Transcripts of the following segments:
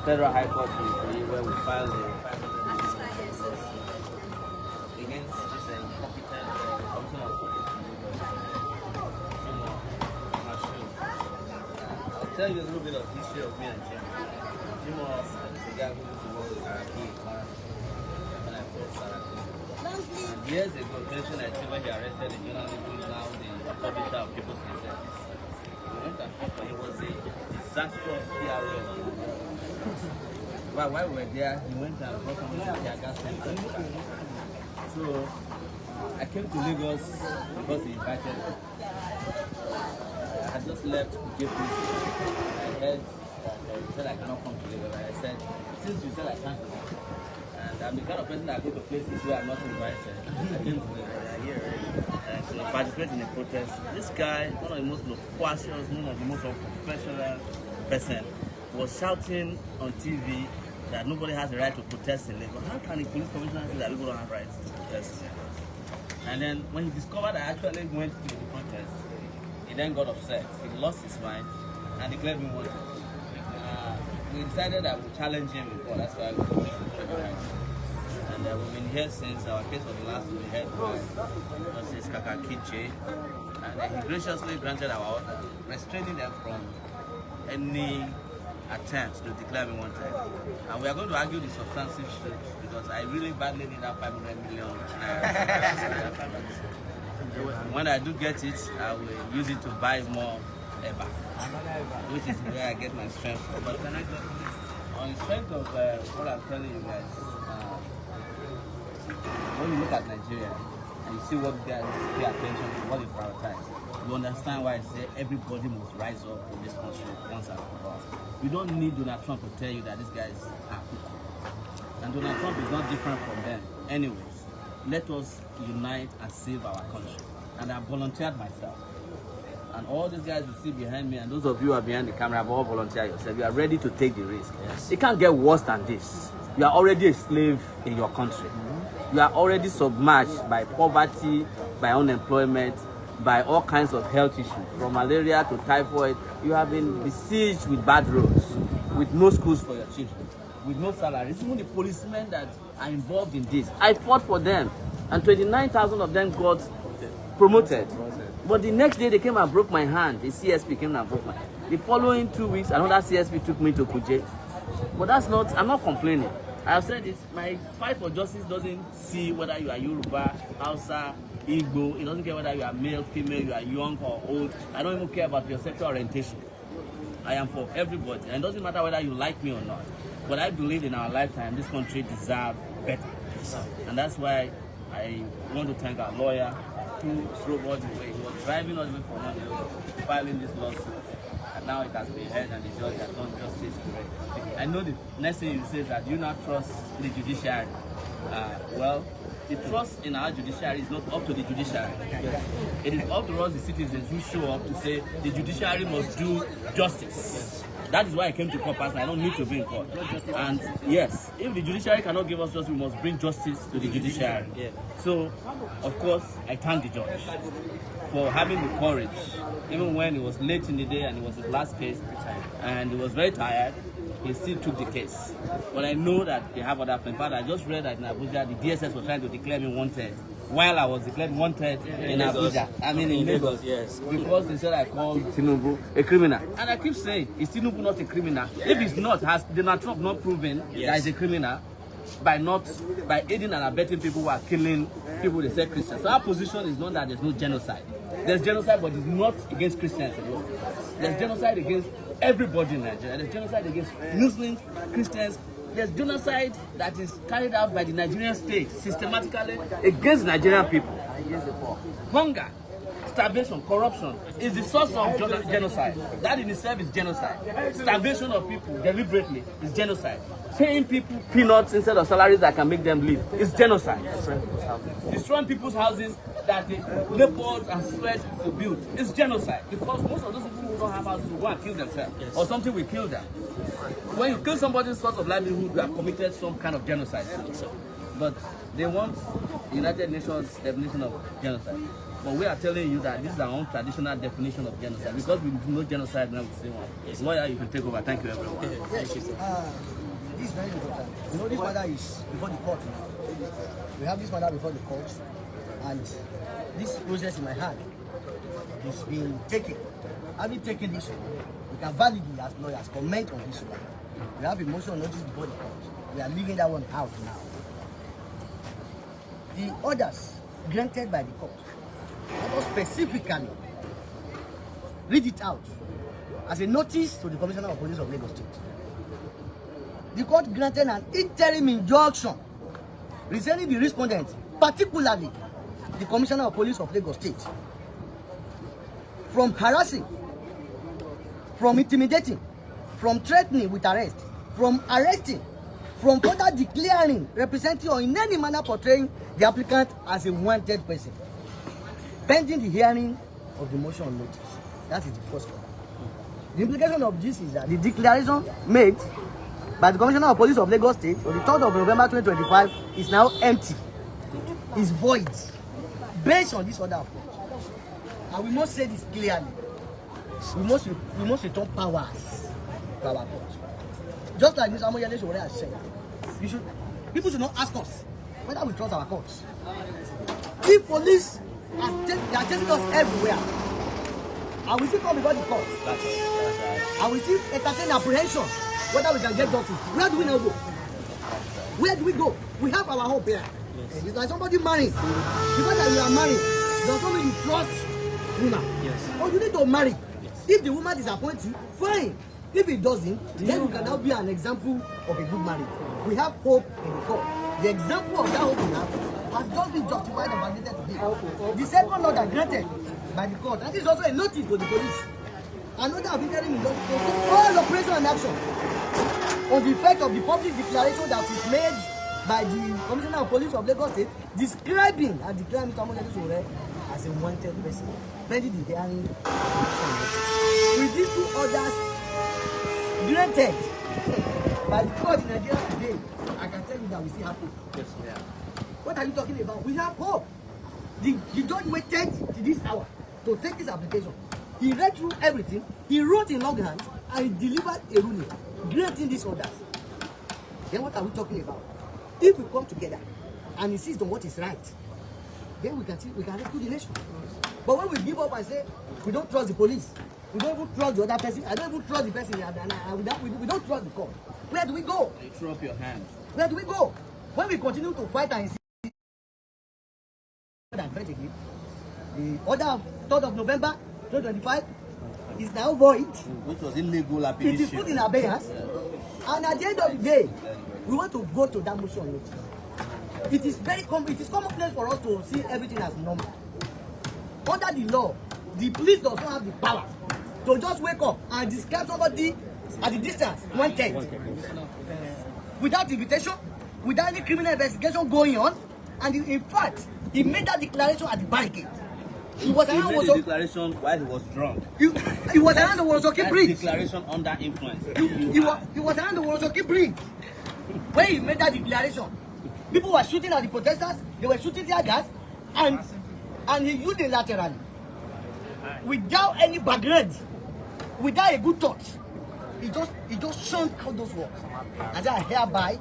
Federal High Court where we filed against this incompetent commissioner of police. I'll tell you a little bit of history of me and Jim. Jim was the guy who used to work with Saraki when I first Saraki. And years ago, 2019, when he arrested the journalist who is now the publisher of People's Gazette, we went and fought for him. It was a disastrous PR. But while we were there, he went and brought something to the gas center. So I came to Lagos because he invited me. I had just left Japan. I heard that he said I cannot come to Lagos. And I said, since you said I can't come, and I'm the kind of person that go to places where I'm not invited, I came to Lagos to participate in a protest. This guy, one of the most loquacious, one of the most unprofessional person, was shouting on TV that nobody has the right to protest in Lagos. How can a police commissioner say that people don't have rights to protest? And then when he discovered I actually went to the protest, he then got upset. He lost his mind and declared me wanted. We decided that we'd challenge him before. That's why we went to the protest. And we've been here since our case was last we had by Justice Kakakiche. And he graciously granted our order, restraining them from any attempt to declare me wanted. And we are going to argue the substantive truth because I really badly need that 500 million. When I do get it, I will use it to buy more EBA, which is where I get my strength from. But on the strength of what I'm telling you guys, when you look at Nigeria and you see what guys pay attention to, what they prioritize, you understand why I say everybody must rise up in this country once and for all. You don't need Donald Trump to tell you that these guys are people. And Donald Trump is not different from them. Anyways, let us unite and save our country. And I volunteered myself. And all these guys you see behind me, and those of you who are behind the camera, have all volunteered yourself. You are ready to take the risk. Yes. It can't get worse than this. You are already a slave in your country. You are already submerged by poverty, by unemployment, by all kinds of health issues, from malaria to typhoid. You have been besieged with bad roads, with no schools for your children, with no salaries. Even the policemen that are involved in this, I fought for them, and 29,000 of them got promoted. But the next day they came and broke my hand. The CSP came and broke my hand. The following 2 weeks, another CSP took me to Kuje. But that's not, I'm not complaining. I have said this, my fight for justice doesn't see whether you are Yoruba, Hausa, Igbo. It doesn't care whether you are male, female, you are young or old. I don't even care about your sexual orientation. I am for everybody. And it doesn't matter whether you like me or not. But I believe in our lifetime, this country deserves better. And that's why I want to thank our lawyer who drove all the way. He was driving all the way from London, filing this lawsuit. And now it has been heard and the judge has done justice to it. I know the next thing you say is that you not trust the judiciary. Well, the trust in our judiciary is not up to the judiciary. Yes. It is up to us, the citizens, who show up to say the judiciary must do justice. Yes. That is why I came to court personally. I don't need to be in court. And yes, if the judiciary cannot give us justice, we must bring justice to the judiciary. Yeah. So, of course, I thank the judge for having the courage, even when it was late in the day and it was his last case, and he was very tired, he still took the case. But I know that they have other plans. In fact, I just read that in Abuja, the DSS was trying to declare me wanted while I was declared wanted in Abuja. I mean in Lagos, yes. Because they said I called Tinubu a criminal. And I keep saying, is Tinubu not a criminal? If he's not, has Donald Trump not proven that he's a criminal by aiding and abetting people who are killing people they say Christians? So our position is not that there's no genocide. There's genocide, but it's not against Christians alone. There's genocide against everybody in Nigeria. There's genocide against Muslims, Christians. There's genocide that is carried out by the Nigerian state systematically against Nigerian people. Hunger, starvation, corruption is the source of genocide. That in itself is genocide. Starvation of people deliberately is genocide. Paying people peanuts instead of salaries that can make them live is genocide. Destroying people's houses that they labored and sweat to build is genocide. Because most of those people who don't have houses will go and kill themselves, or something will kill them. When you kill somebody's source of livelihood, you have committed some kind of genocide. But they want the United Nations definition of genocide. But we are telling you that this is our own traditional definition of genocide because we know genocide now. We say one. Yes. Lawyer, you can take over. Thank you, everyone. Yes. Thank you, this is very important. You know, this matter is before the court now. We have this matter before the court, and this process in my hand is being taken. Having taken this one, we can validly as lawyers comment on this one. We have a motion notice before the court. We are leaving that one out now. The orders granted by the court, let us specifically read it out as a notice to the Commissioner of Police of Lagos State. The court granted an interim injunction restraining the respondent, particularly the Commissioner of Police of Lagos State, from harassing, from intimidating, from threatening with arrest, from arresting, from further declaring, representing, or in any manner portraying the applicant as a wanted person, pending the hearing of the motion on notice. That is the first one. The implication of this is that the declaration made by the Commissioner of Police of Lagos State on the 3rd of November 2025 is now empty, is void, based on this order of court. And we must say this clearly. We must return powers to our court. Just like Mr. Sowore has said, people should not ask us whether we trust our courts. If police they are chasing us everywhere, and we still come before the court, and we still entertain apprehension whether we can get justice, where do we now go? Where do we go? We have our hope here. Yes. It's like somebody marrying. The fact that you are married does not mean you trust woman. Yes. But you need to marry. Yes. If the woman disappoints you, fine. If it doesn't, then we can now be an example of a good marriage. We have hope in the court. The example of that hope we have has just been justified and validated today. The second order granted by the court, and this is also a notice to the police. Another of interim injunction to take all operation and action on the effect of the public declaration that is made by the Commissioner of Police of Lagos State, describing and declaring Mr. Sowore as a wanted person, pending the hearing. With these two orders granted by the court in Nigeria today, I can tell you that we still have hope. Yes, yeah. What are you talking about? We have hope. The judge waited to this hour to take this application. He read through everything, he wrote in longhand, and he delivered a ruling granting these orders. Then what are we talking about? If we come together and insist on what is right, then we can rescue the nation. But when we give up and say we don't trust the police, we don't even trust the other person, I don't even trust the person, we don't trust the court, where do we go? You throw up your hands. Where do we go? When we continue to fight and insist, the order of 3rd of November 2025 is now void. Which was illegal. It is put in abeyance. Yeah. And at the end of the day, we want to go to that motion notice. It is commonplace for us to see everything as normal. Under the law, the police does not have the power to just wake up and describe somebody at the distance, 110, without invitation, without any criminal investigation going on. And in fact, he made that declaration at the barricade. He was around the declaration while he was drunk. He was around the Worosoki Bridge. Declaration under influence. He was around the Worosoki Bridge. When he made that declaration, people were shooting at the protesters, they were shooting their gas, and he unilaterally, without any background, without a good thought, he just shunned out those words. And said, I hereby,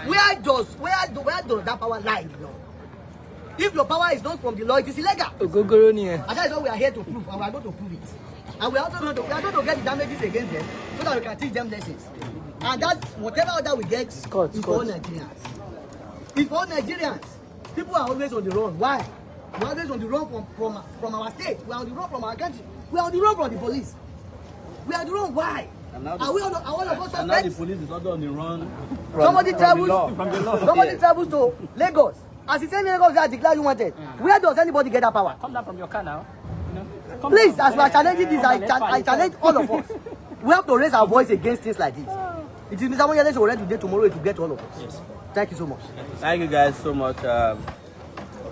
where does that power lie in the law? If your power is not from the law, it is illegal. And that is what we are here to prove, and we are going to prove it. And we are going to get the damages against them so that we can teach them lessons. And that whatever order we get is for all Nigerians. It's for all Nigerians. People are always on the run. Why? We are always on the run from our state. We are on the run from our country. We are on the run from the police. We are on the run. Why? Are we all of us suspects? And now the police is also on the run. Somebody travels to Lagos. As he said, Lagos that declare you wanted. Where does anybody get that power? Come down from your car now. Please, as we are challenging this, I challenge all of us. We have to raise our voice against things like this. It is Mr. Sowore today, tomorrow it will get all of us. Yes. Thank you so much. Thank you guys so much. Of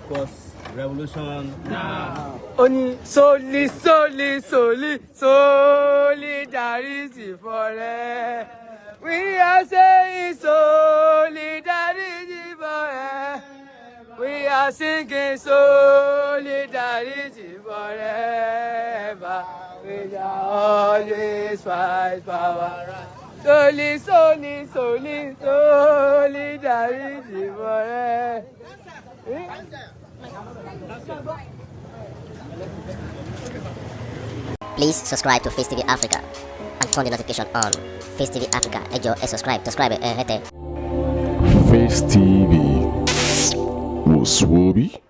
course, revolution now. Only solidarity forever. We are saying solidarity forever. We are are singing solidarity forever. We shall always fight for our rights. Solidarity forever. Please subscribe to Facetv Africa and turn the notification on. Facetv Africa, ẹ jọ̀ọ́, subscribe, hete. Face TV was Swoby.